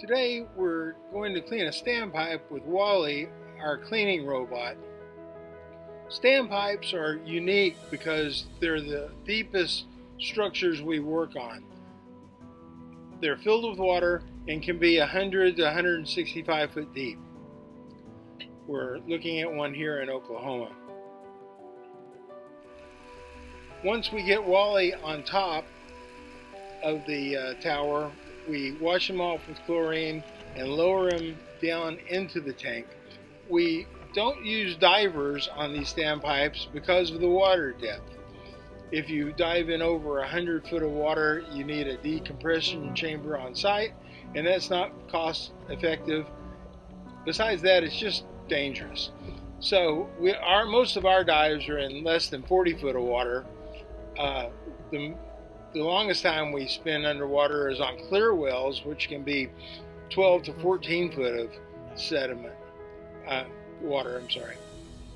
Today we're going to clean a standpipe with WALLIE, our cleaning robot. Standpipes are unique because they're the deepest structures we work on. They're filled with water and can be 100 to 165 foot deep. We're looking at one here in Oklahoma. Once we get WALLIE on top of the tower, we wash him off with chlorine and lower him down into the tank. We don't use divers on these standpipes because of the water depth. If you dive in over 100 foot of water, you need a decompression chamber on site, and that's not cost effective. Besides that, it's just dangerous. So most of our dives are in less than 40 foot of water. The longest time we spend underwater is on clear wells, which can be 12 to 14 foot of sediment, water,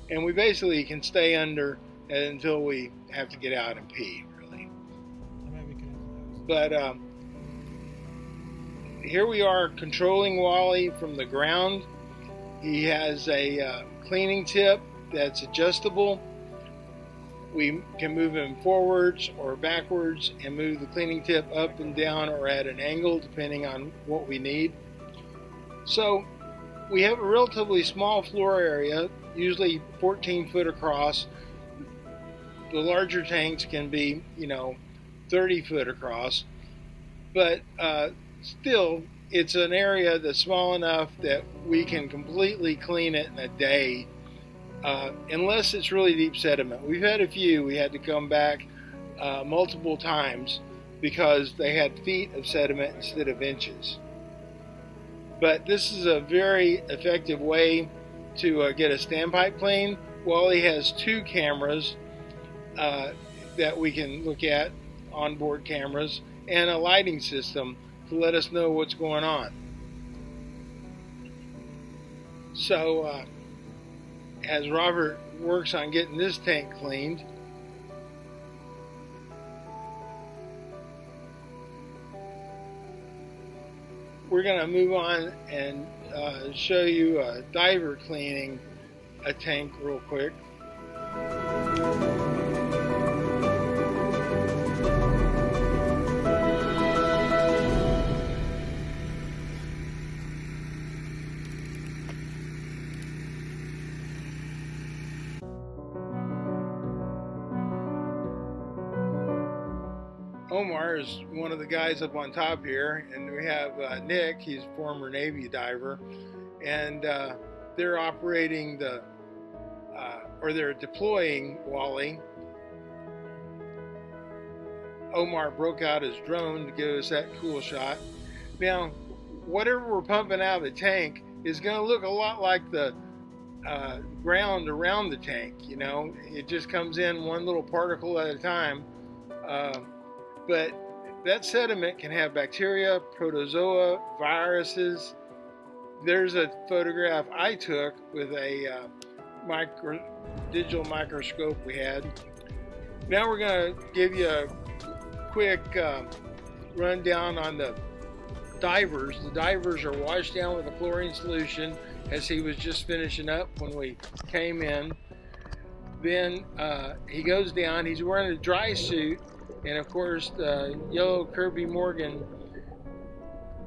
And we basically can stay under until we have to get out and pee, really. But here we are controlling WALLIE from the ground. He has a cleaning tip that's adjustable. We can move him forwards or backwards and move the cleaning tip up and down or at an angle depending on what we need. So we have a relatively small floor area, usually 14 foot across. The larger tanks can be, 30 foot across, but still it's an area that's small enough that we can completely clean it in a day. Unless it's really deep sediment. We've had a few. We had to come back multiple times because they had feet of sediment instead of inches. But this is a very effective way to get a standpipe clean. WALLIE has 2 cameras that we can look at, onboard cameras, and a lighting system to let us know what's going on. So as Robert works on getting this tank cleaned, we're going to move on and show you a diver cleaning a tank real quick. Omar is one of the guys up on top here, and we have Nick, he's a former Navy diver, and they're operating they're deploying WALLIE. Omar broke out his drone to give us that cool shot. Now, whatever we're pumping out of the tank is going to look a lot like the ground around the tank, It just comes in one little particle at a time. But that sediment can have bacteria, protozoa, viruses. There's a photograph I took with a digital microscope we had. Now we're going to give you a quick rundown on the divers. The divers are washed down with a chlorine solution as he was just finishing up when we came in. Then he goes down. He's wearing a dry suit. And of course, the yellow Kirby Morgan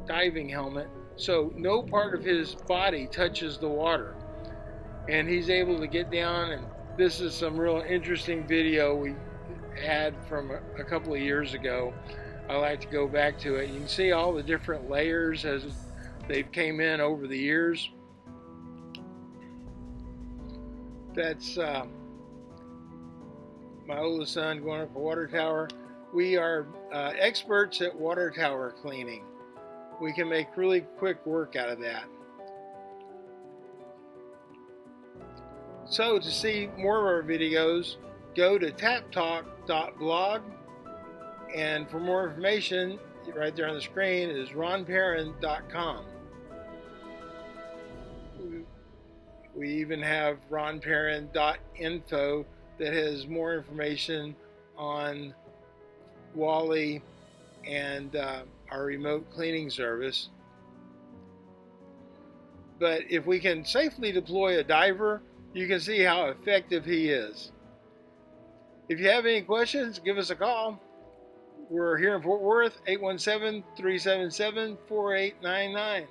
diving helmet, so no part of his body touches the water. And he's able to get down, and this is some real interesting video we had from a couple of years ago. I like to go back to it. You can see all the different layers as they've came in over the years. That's my oldest son going up a water tower. We are experts at water tower cleaning. We can make really quick work out of that. So to see more of our videos, go to taptalk.blog, and for more information, right there on the screen is ronperrin.com. We even have ronperrin.info that has more information on WALLIE and our remote cleaning service. But if we can safely deploy a diver, you can see how effective he is. If you have any questions, give us a call. We're here in Fort Worth, 817-377-4899.